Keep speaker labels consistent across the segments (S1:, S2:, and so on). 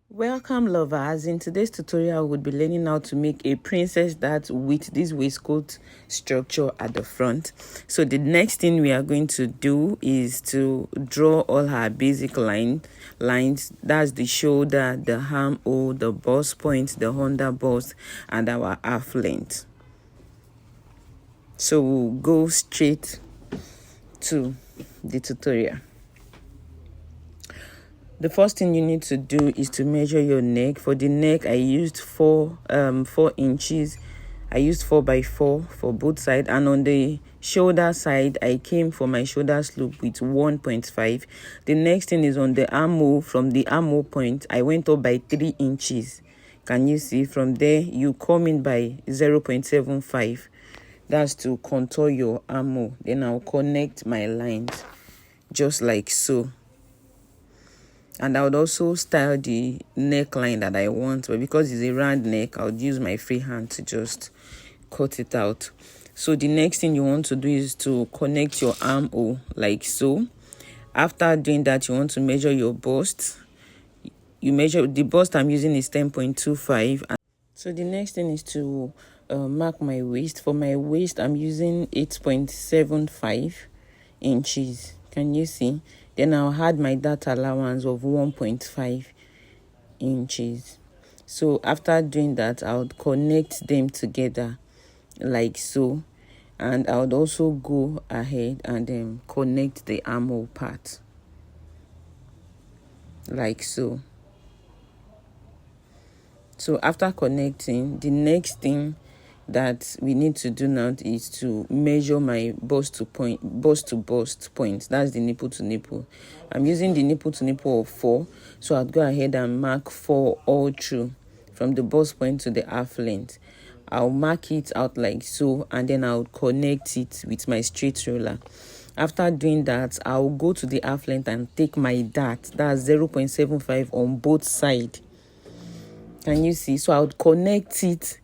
S1: Welcome lovers. In today's tutorial we'll be learning how to make a princess dart with this waistcoat structure at the front. So the next thing we are going to do is to draw all her basic lines. That's the shoulder, the armhole, the bust point, the under bust, and our half length. So we'll go straight to the tutorial. The first thing you need to do is to measure your neck. For the neck, I used 4 inches. I used 4x4 for both sides, and on the shoulder side, I came for my shoulder slope with 1.5. The next thing is on the armhole. From the armhole point, I went up by 3 inches. Can you see? From there, you come in by 0.75. That's to contour your armhole. Then I'll connect my lines just like so. And I would also style the neckline that I want, but because it's a round neck, I would use my free hand to just cut it out. So the next thing you want to do is to connect your armhole like so. After doing that, you want to measure your bust. You measure the bust I'm using is 10.25. So the next thing is to mark my waist. For my waist, I'm using 8.75 inches. Can you see? Then I'll add my dart allowance of 1.5 inches. So after doing that, I would connect them together like so. And I would also go ahead and then connect the armhole part like so. So after connecting, the next thing that we need to do now is to measure my bust to bust point. That's the nipple to nipple. I'm using the nipple to nipple of 4, so I'll go ahead and mark 4 all through from the bust point to the half length. I'll mark it out like so, and then I'll connect it with my straight roller. After doing that, I'll go to the half length and take my dart. That's 0.75 on both sides. Can you see? So I would connect it.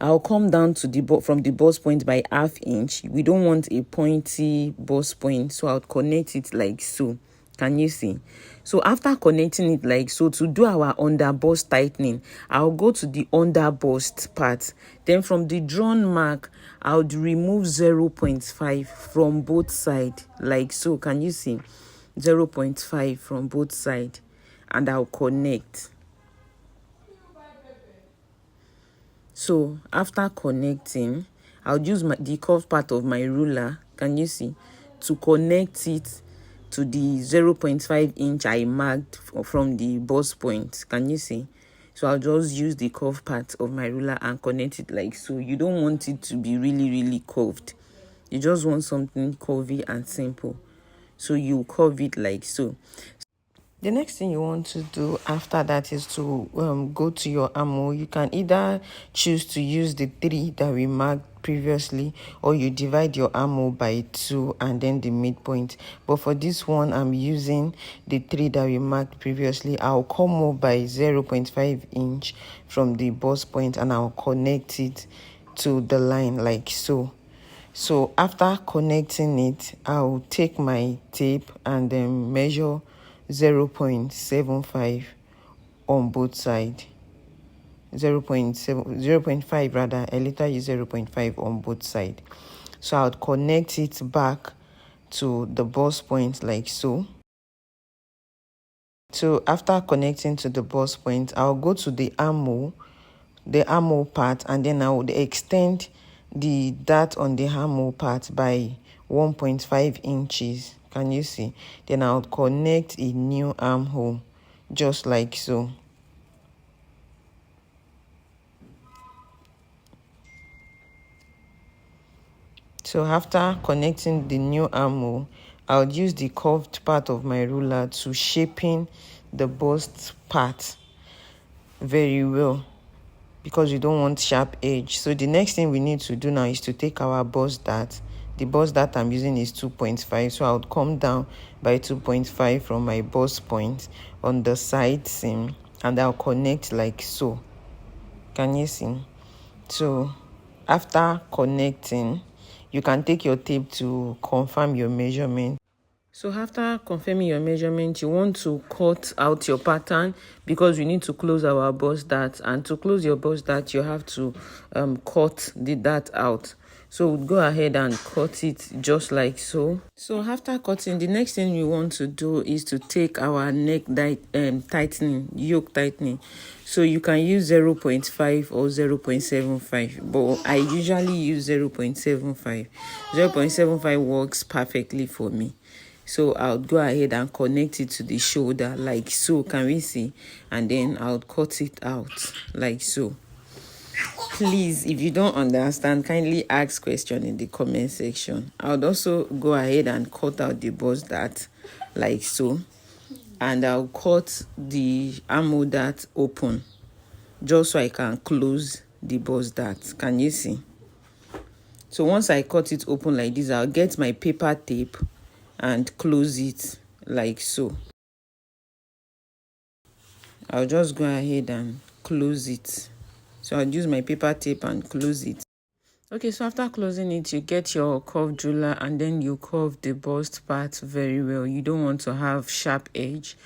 S1: I'll come down to from the bust point by ½ inch. We don't want a pointy bust point, so I'll connect it like so. Can you see? So after connecting it like so, to do our under bust tightening, I'll go to the under bust part. Then from the drawn mark, I'll remove 0.5 from both sides like so. Can you see? 0.5 from both sides, and I'll connect. So after connecting, I'll use the curved part of my ruler, can you see, to connect it to the 0.5 inch I marked from the bust point. Can you see? So I'll just use the curved part of my ruler and connect it like so. You don't want it to be really curved. You just want something curvy and simple. So you curve it like so. The next thing you want to do after that is to go to your armhole. You can either choose to use the 3 that we marked previously, or you divide your armhole by 2 and then the midpoint. But for this one, I'm using the 3 that we marked previously. I'll come up by 0.5 inch from the bust point, and I'll connect it to the line like so. So after connecting it, I'll take my tape and then measure 0.75 on both sides. 0.5 rather. I later use 0.5 on both sides. So I would connect it back to the bust point like so. So after connecting to the bust point, I'll go to the armhole part, and then I would extend the dart on the armhole part by 1.5 inches. Can you see? Then I'll connect a new armhole just like so. So after connecting the new armhole, I'll use the curved part of my ruler to shaping the bust part very well, because we don't want sharp edge. So the next thing we need to do now is to take our bust dart. The bust dart I'm using is 2.5, so I would come down by 2.5 from my bust point on the side seam, and I'll connect like so. Can you see? So after connecting, you can take your tape to confirm your measurement. So after confirming your measurement, you want to cut out your pattern because we need to close our bust dart, and to close your bust dart you have to cut the dart out. So we'll go ahead and cut it just like so. So after cutting, the next thing we want to do is to take our neck tightening, yoke tightening. So you can use 0.5 or 0.75, but I usually use 0.75. 0.75 works perfectly for me. So I'll go ahead and connect it to the shoulder like so. Can we see? And then I'll cut it out like so. Please, if you don't understand, kindly ask question in the comment section. I would also go ahead and cut out the bust dart like so, and I'll cut the armhole dart open just so I can close the bust dart. Can you see? So once I cut it open like this, I'll get my paper tape and close it like so. I'll just go ahead and close it. So I'll use my paper tape and close it. Okay, so after closing it, you get your curved ruler and then you curve the bust part very well. You don't want to have sharp edge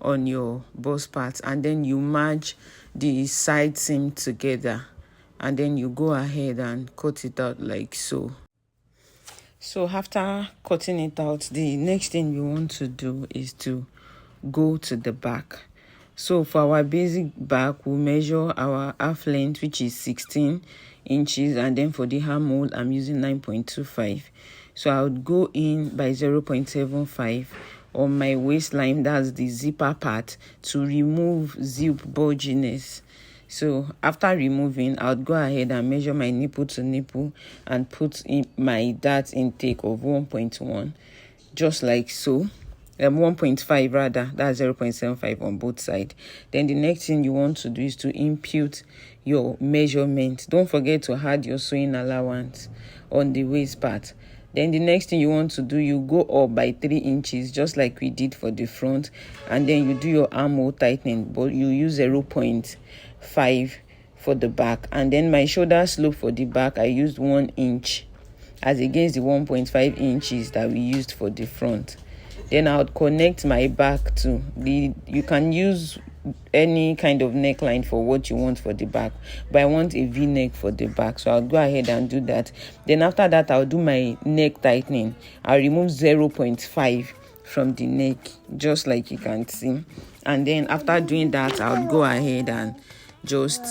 S1: on your bust part, and then you merge the side seam together, and then you go ahead and cut it out like so. So after cutting it out, the next thing you want to do is to go to the back. So for our basic back, we'll measure our half length, which is 16 inches, and then for the armhole, I'm using 9.25. So I would go in by 0.75 on my waistline, that's the zipper part, to remove zip bulginess. So after removing, I would go ahead and measure my nipple to nipple and put in my dart intake of 1.1, just like so. 1.5 rather, that's 0.75 on both sides. Then the next thing you want to do is to impute your measurement. Don't forget to add your sewing allowance on the waist part. Then the next thing you want to do, you go up by 3 inches just like we did for the front, and then you do your armhole tightening, but you use 0.5 for the back. And then my shoulder slope for the back, I used 1 inch as against the 1.5 inches that we used for the front. Then I would connect my back to the, you can use any kind of neckline for what you want for the back, but I want a V-neck for the back, so I'll go ahead and do that. Then after that, I'll do my neck tightening. I'll remove 0.5 from the neck, just like you can see. And then after doing that, I'll go ahead and just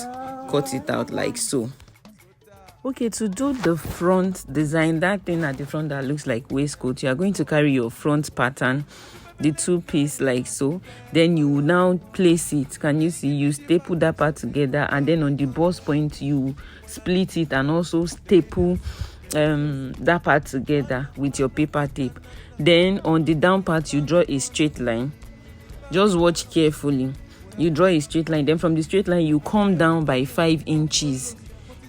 S1: cut it out like so. Okay, to do the front design, that thing at the front that looks like waistcoat, you are going to carry your front pattern, the 2-piece like so. Then you now place it. Can you see? You staple that part together, and then on the bust point you split it and also staple that part together with your paper tape. Then on the down part you draw a straight line. Just watch carefully. You draw a straight line. Then from the straight line you come down by 5 inches.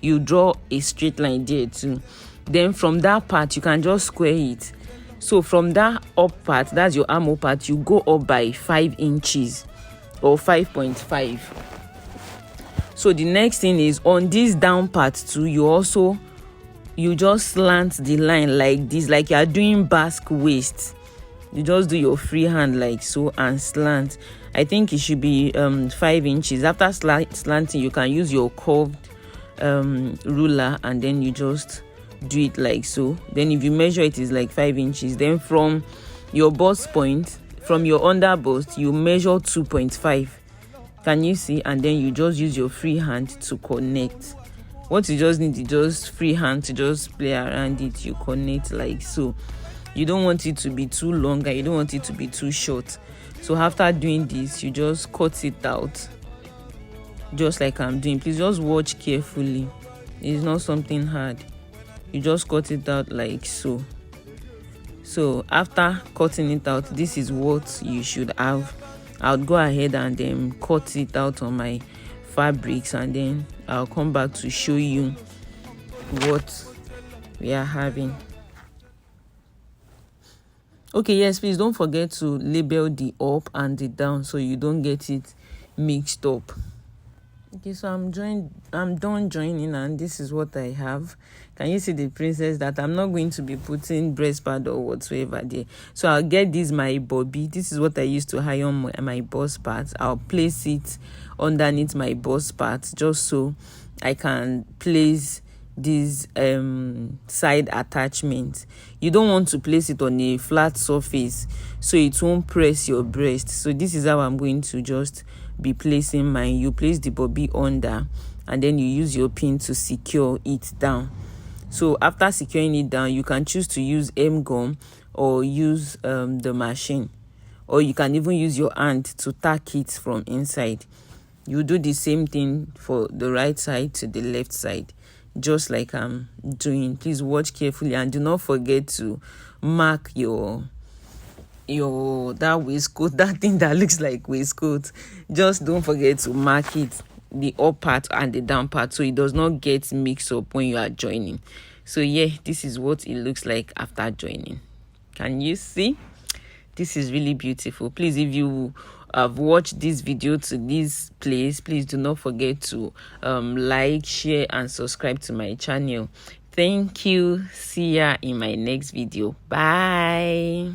S1: You draw a straight line there too. Then from that part you can just square it. So from that up part, that's your armhole part, you go up by 5 inches or 5.5. So the next thing is on this down part too, you just slant the line like this, like you are doing basque waist. You just do your free hand like so and slant. I think it should be 5 inches. After slanting, you can use your curved ruler, and then you just do it like so. Then if you measure it is like 5 inches. Then from your bust point, from your under bust, you measure 2.5. Can you see? And then you just use your free hand to connect. What you just need is just free hand to just play around it. You connect like so. You don't want it to be too long and you don't want it to be too short. So after doing this, you just cut it out just like I'm doing. Please just watch carefully. It's not something hard. You just cut it out like so. So after cutting it out, this is what you should have. I'll go ahead and then cut it out on my fabrics, and then I'll come back to show you what we are having. Okay, yes, please don't forget to label the up and the down so you don't get it mixed up. Okay, so I'm done joining, and this is what I have. Can you see the princess? That I'm not going to be putting breast pad or whatsoever there. So I'll get this my bobby. This is what I used to iron my bust parts. I'll place it underneath my bust parts just so I can place this side attachment. You don't want to place it on a flat surface so it won't press your breast. So this is how I'm going to just be placing mine. You place the bobby under, and then you use your pin to secure it down. So after securing it down, you can choose to use gum or use the machine, or you can even use your hand to tack it from inside. You do the same thing for the right side to the left side, just like I'm doing. Please watch carefully, and do not forget to mark your that waistcoat, that thing that looks like waistcoat. Just don't forget to mark it, the up part and the down part, so it does not get mixed up when you are joining. So yeah, this is what it looks like after joining. Can you see? This is really beautiful. Please, if you have watched this video to this place, please do not forget to like, share and subscribe to my channel. Thank you. See ya in my next video. Bye.